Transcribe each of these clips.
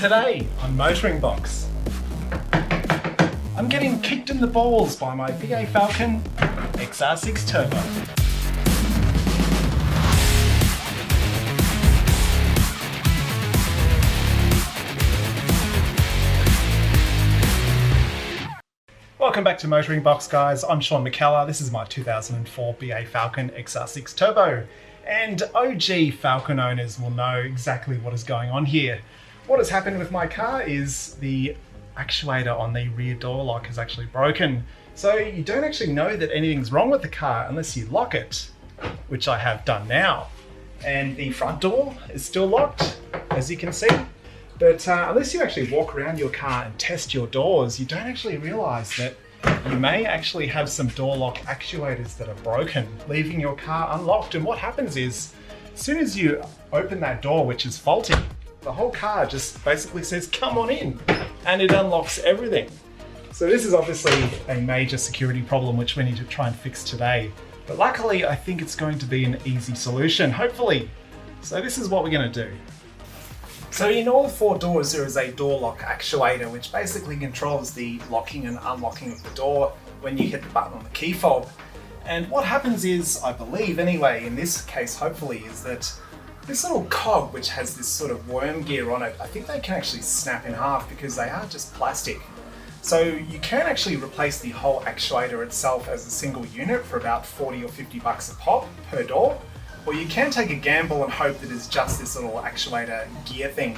Today on MotoringBox, I'm getting kicked in the balls by my BA Falcon XR6 Turbo. Welcome back to MotoringBox, guys. I'm Sean McKellar. This is my 2004 BA Falcon XR6 Turbo. And OG Falcon owners will know exactly what is going on here. What has happened with my car is the actuator on the rear door lock is actually broken. So you don't actually know that anything's wrong with the car unless you lock it, which I have done now. And the front door is still locked, as you can see. But unless you actually walk around your car and test your doors, you don't actually realize that you may actually have some door lock actuators that are broken, leaving your car unlocked. And what happens is, as soon as you open that door, which is faulty, the whole car just basically says, come on in, and it unlocks everything. So this is obviously a major security problem, which we need to try and fix today. But luckily, I think it's going to be an easy solution, hopefully. So this is what we're gonna do. So in all four doors, there is a door lock actuator, which basically controls the locking and unlocking of the door when you hit the button on the key fob. And what happens is, I believe anyway, in this case hopefully, is that this little cog, which has this sort of worm gear on it, I think they can actually snap in half because they are just plastic. So you can actually replace the whole actuator itself as a single unit for about 40 or 50 bucks a pop per door. Or you can take a gamble and hope that it's just this little actuator gear thing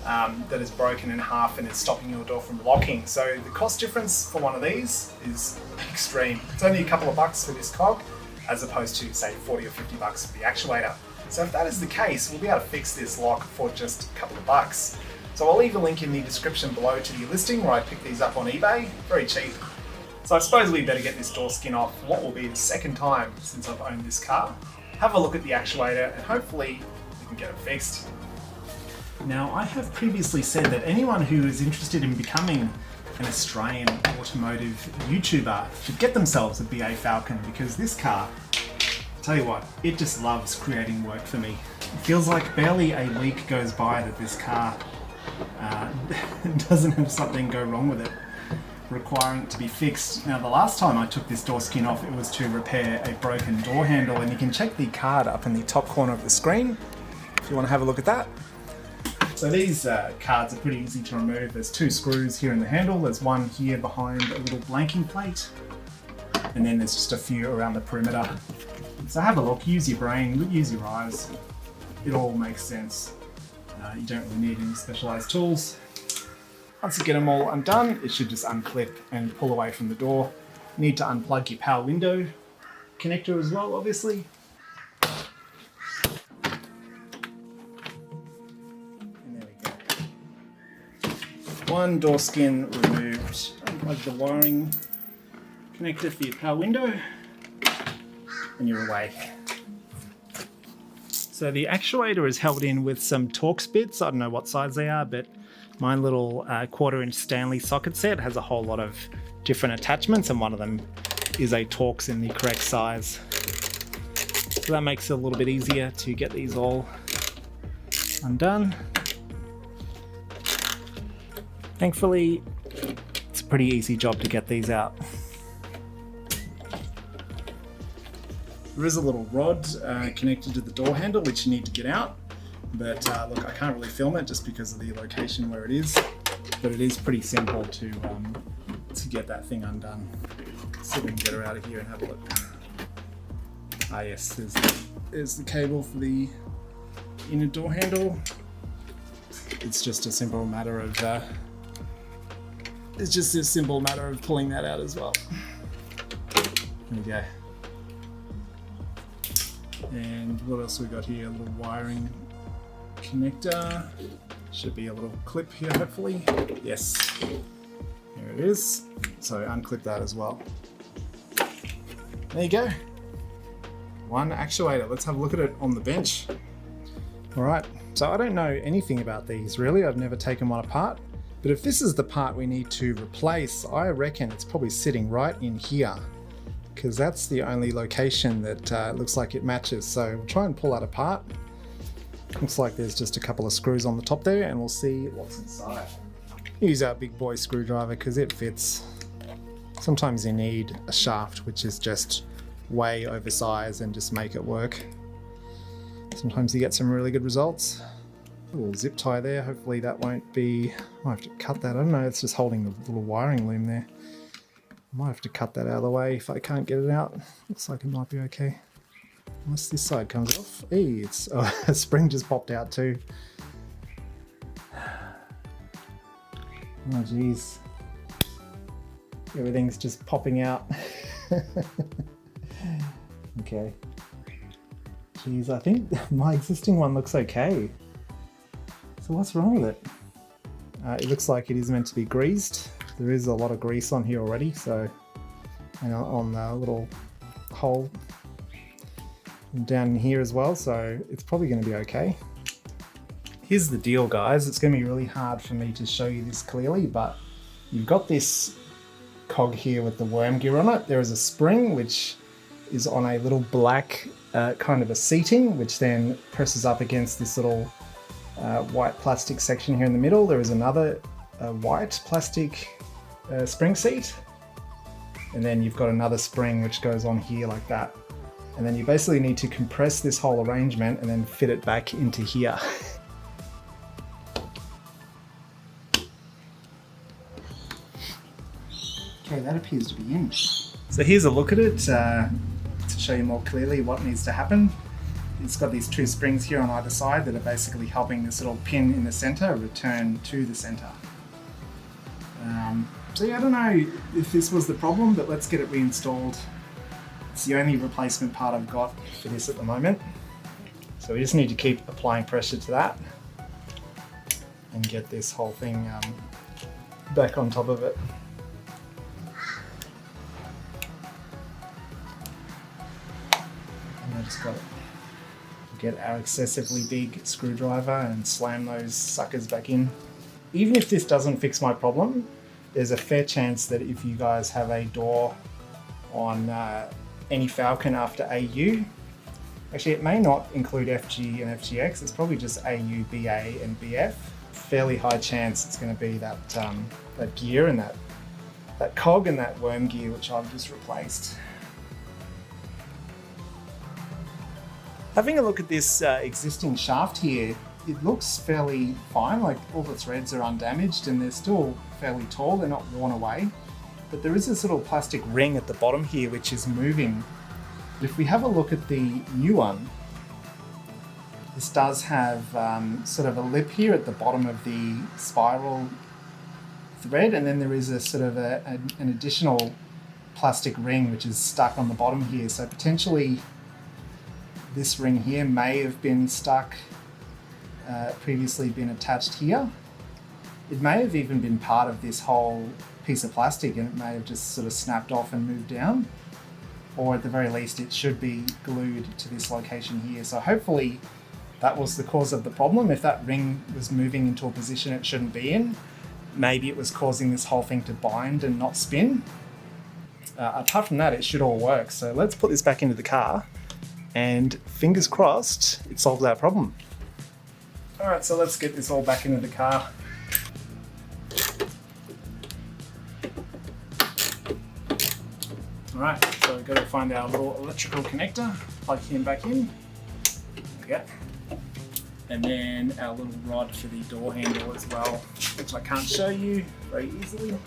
that is broken in half and is stopping your door from locking. So the cost difference for one of these is extreme. It's only a couple of bucks for this cog, as opposed to say 40 or 50 bucks for the actuator. So if that is the case, we'll be able to fix this lock for just a couple of bucks. So I'll leave a link in the description below to the listing where I picked these up on eBay, very cheap. So I suppose we better get this door skin off what will be the second time since I've owned this car. Have a look at the actuator and hopefully we can get it fixed. Now, I have previously said that anyone who is interested in becoming an Australian automotive YouTuber should get themselves a BA Falcon, because this car, tell you what, it just loves creating work for me. It feels like barely a week goes by that this car doesn't have something go wrong with it, requiring it to be fixed. Now, the last time I took this door skin off, it was to repair a broken door handle, and you can check the card up in the top corner of the screen if you want to have a look at that. So these cards are pretty easy to remove. There's two screws here in the handle. There's one here behind a little blanking plate, and then there's just a few around the perimeter. So have a look, use your brain, use your eyes. It all makes sense. You don't really need any specialized tools. Once you get them all undone, it should just unclip and pull away from the door. You need to unplug your power window connector as well, obviously. And there we go. One door skin removed. Unplug the wiring connector for your power window, and you're away. So the actuator is held in with some Torx bits. I don't know what size they are, but my little 1/4-inch Stanley socket set has a whole lot of different attachments, and one of them is a Torx in the correct size. So that makes it a little bit easier to get these all undone. Thankfully, it's a pretty easy job to get these out. There is a little rod connected to the door handle which you need to get out, but look, I can't really film it just because of the location where it is, but it is pretty simple to get that thing undone. So we can get her out of here and have a look. Ah yes, there's the cable for the inner door handle. It's just a simple matter of pulling that out as well. There we go. And what else we got here? A little wiring connector. Should be a little clip here, hopefully. Yes, here it is. So unclip that as well. There you go. One actuator. Let's have a look at it on the bench. All right, so I don't know anything about these really. I've never taken one apart. But if this is the part we need to replace, I reckon it's probably sitting right in here, because that's the only location that looks like it matches. So we'll try and pull that apart. Looks like there's just a couple of screws on the top there, and we'll see what's inside. Use our big boy screwdriver because it fits. Sometimes you need a shaft which is just way oversized and just make it work. Sometimes you get some really good results. A little zip tie there, hopefully that won't be... I might have to cut that, I don't know, it's just holding the little wiring loom there. I might have to cut that out of the way if I can't get it out. Looks like it might be okay. Unless this side comes off. Hey, it's a spring just popped out too. Oh geez. Everything's just popping out. Okay. Geez, I think my existing one looks okay. So what's wrong with it? It looks like it is meant to be greased. There is a lot of grease on here already, so and on the little hole down in here as well, so it's probably going to be okay. Here's the deal, guys. It's going to be really hard for me to show you this clearly, but you've got this cog here with the worm gear on it. There is a spring which is on a little black kind of a seating, which then presses up against this little white plastic section here in the middle. There is another white plastic spring seat, and then you've got another spring which goes on here like that. And then you basically need to compress this whole arrangement and then fit it back into here. Okay, that appears to be in. So here's a look at it to show you more clearly what needs to happen. It's got these two springs here on either side that are basically helping this little pin in the center return to the center. So yeah, I don't know if this was the problem, but let's get it reinstalled. It's the only replacement part I've got for this at the moment. So we just need to keep applying pressure to that and get this whole thing back on top of it. And I just got to get our excessively big screwdriver and slam those suckers back in. Even if this doesn't fix my problem, there's a fair chance that if you guys have a door on any Falcon after AU, actually it may not include FG and FGX, it's probably just AU, BA and BF. Fairly high chance it's going to be that, that gear and that cog and that worm gear which I've just replaced. Having a look at this existing shaft here, it looks fairly fine, like all the threads are undamaged and they're still fairly tall, they're not worn away. But there is this little plastic ring at the bottom here which is moving. But if we have a look at the new one, this does have sort of a lip here at the bottom of the spiral thread, and then there is a sort of an additional plastic ring which is stuck on the bottom here. So potentially this ring here may have been stuck, previously been attached here. It may have even been part of this whole piece of plastic and it may have just sort of snapped off and moved down, or at the very least it should be glued to this location here. So hopefully that was the cause of the problem. If that ring was moving into a position it shouldn't be in, maybe it was causing this whole thing to bind and not spin. Apart from that, it should all work. So let's put this back into the car and fingers crossed it solves our problem. All right, so let's get this all back into the car. All right, so we've got to find our little electrical connector, plug him back in. There we go. And then our little rod for the door handle as well, which I can't show you very easily. You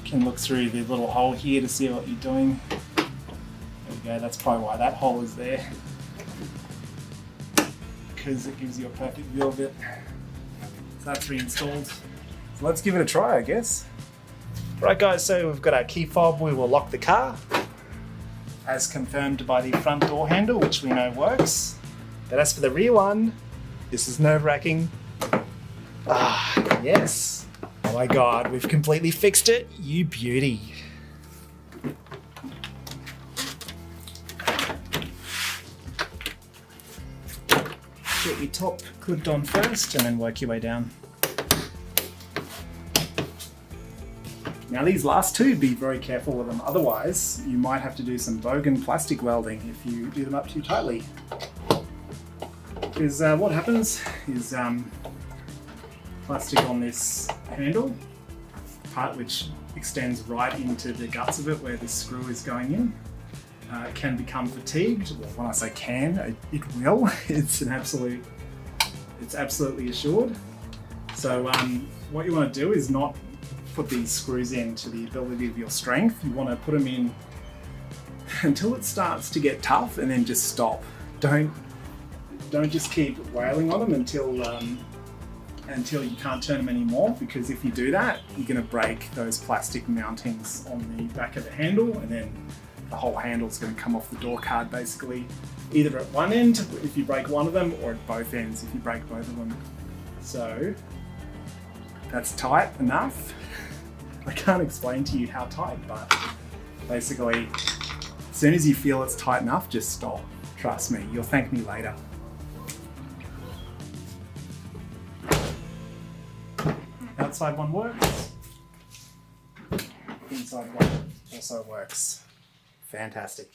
can look through the little hole here to see what you're doing. There we go, that's probably why that hole is there, because it gives you a perfect view of it. So that's reinstalled. So let's give it a try, I guess. Right guys, so we've got our key fob. We will lock the car, as confirmed by the front door handle, which we know works. But as for the rear one, this is nerve-wracking. Ah, yes. Oh my God, we've completely fixed it. You beauty. Get your top clipped on first and then work your way down. Now these last two, be very careful with them, otherwise you might have to do some bogan plastic welding if you do them up too tightly. is what happens is plastic on this handle, part which extends right into the guts of it where this screw is going in, can become fatigued. Well, when I say can, it will. It's absolutely assured. So what you want to do is not put these screws in to the ability of your strength. You want to put them in until it starts to get tough and then just stop. Don't just keep wailing on them until you can't turn them anymore, because if you do that, you're going to break those plastic mountings on the back of the handle, and then the whole handle is going to come off the door card basically, either at one end if you break one of them, or at both ends if you break both of them. So that's tight enough. I can't explain to you how tight, but basically as soon as you feel it's tight enough, just stop. Trust me, you'll thank me later. Outside one works, inside one also works. Fantastic.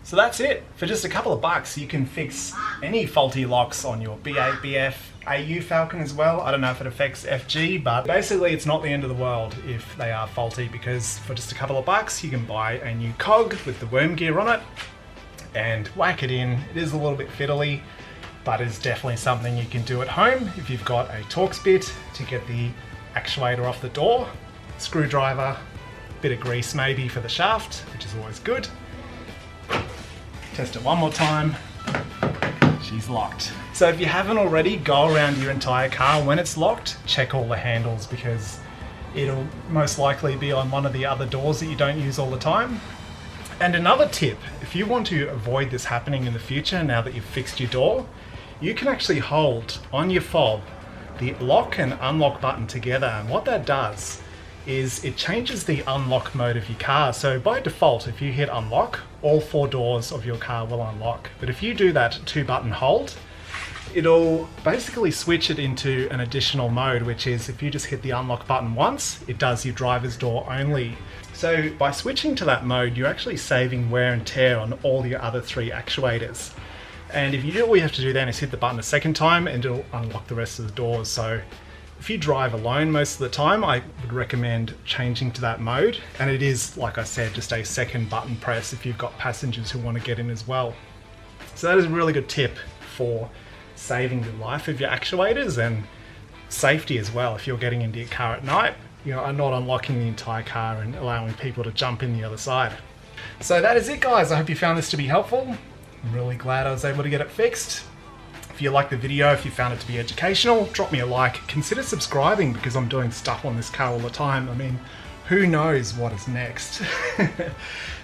So that's it. For just a couple of bucks, you can fix any faulty locks on your BA, BF, AU Falcon as well. I don't know if it affects FG, but basically it's not the end of the world if they are faulty, because for just a couple of bucks, you can buy a new cog with the worm gear on it and whack it in. It is a little bit fiddly, but it's definitely something you can do at home if you've got a Torx bit to get the actuator off the door, screwdriver, bit of grease maybe for the shaft, which is always good. Test it one more time. She's locked. So if you haven't already, go around your entire car. When it's locked, check all the handles, because it'll most likely be on one of the other doors that you don't use all the time. And another tip, if you want to avoid this happening in the future, now that you've fixed your door, you can actually hold on your fob the lock and unlock button together. And what that does is it changes the unlock mode of your car. So by default, if you hit unlock, all 4 doors of your car will unlock. But if you do that 2-button hold, it'll basically switch it into an additional mode, which is if you just hit the unlock button once, it does your driver's door only. So by switching to that mode, you're actually saving wear and tear on all your other 3 actuators. And if you do, all you have to do then is hit the button a second time and it'll unlock the rest of the doors. So if you drive alone most of the time, I would recommend changing to that mode. And it is, like I said, just a second button press if you've got passengers who want to get in as well. So that is a really good tip for saving the life of your actuators and safety as well. If you're getting into your car at night, you are not unlocking the entire car and allowing people to jump in the other side. So that is it, guys. I hope you found this to be helpful. I'm really glad I was able to get it fixed. If you liked the video, if you found it to be educational, drop me a like. Consider subscribing, because I'm doing stuff on this car all the time. I mean, who knows what is next?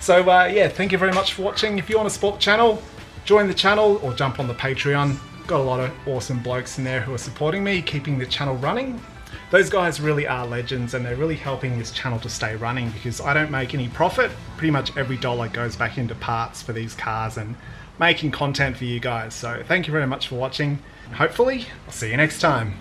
So yeah, thank you very much for watching. If you want to support the channel, join the channel or jump on the Patreon. Got a lot of awesome blokes in there who are supporting me, keeping the channel running. Those guys really are legends, and they're really helping this channel to stay running, because I don't make any profit. Pretty much every dollar goes back into parts for these cars and making content for you guys. So thank you very much for watching. Hopefully, I'll see you next time.